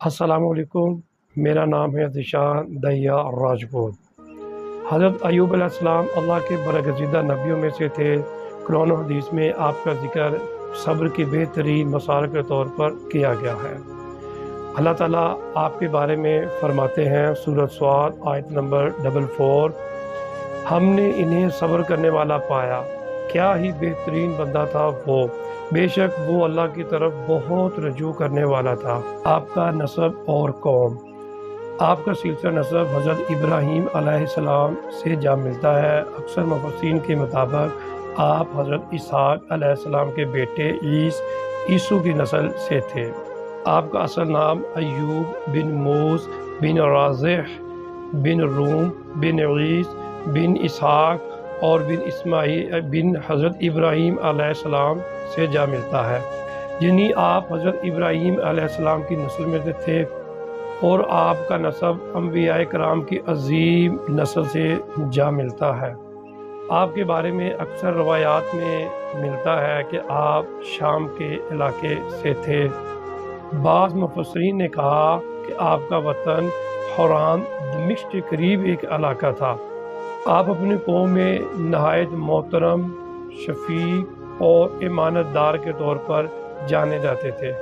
السلام علیکم، میرا نام ہے ذیشان دیا راجپوت۔ حضرت ایوب علیہ السلام اللہ کے برگزیدہ نبیوں میں سے تھے۔ قرآن و حدیث میں آپ کا ذکر صبر کی بہترین مثال کے طور پر کیا گیا ہے۔ اللہ تعالیٰ آپ کے بارے میں فرماتے ہیں، سورۃ صاد آیت نمبر 44، ہم نے انہیں صبر کرنے والا پایا، کیا ہی بہترین بندہ تھا وہ، بے شک وہ اللہ کی طرف بہت رجوع کرنے والا تھا۔ آپ کا نسب اور قوم۔ آپ کا سلسلہ نسب حضرت ابراہیم علیہ السلام سے جا ملتا ہے۔ اکثر مفسرین کے مطابق آپ حضرت اسحاق علیہ السلام کے بیٹے عیسو کی نسل سے تھے۔ آپ کا اصل نام ایوب بن موز بن رازح بن روم بن عیس بن اسحاق اور بن اسماعیل بن حضرت ابراہیم علیہ السلام سے جا ملتا ہے، یعنی آپ حضرت ابراہیم علیہ السلام کی نسل میں سے تھے، اور آپ کا نسب انبیاء کرام کی عظیم نسل سے جا ملتا ہے۔ آپ کے بارے میں اکثر روایات میں ملتا ہے کہ آپ شام کے علاقے سے تھے۔ بعض مفسرین نے کہا کہ آپ کا وطن حوران دمشق کے قریب ایک علاقہ تھا۔ آپ اپنی قوم میں نہایت محترم، شفیق اور امانت دار کے طور پر جانے جاتے تھے۔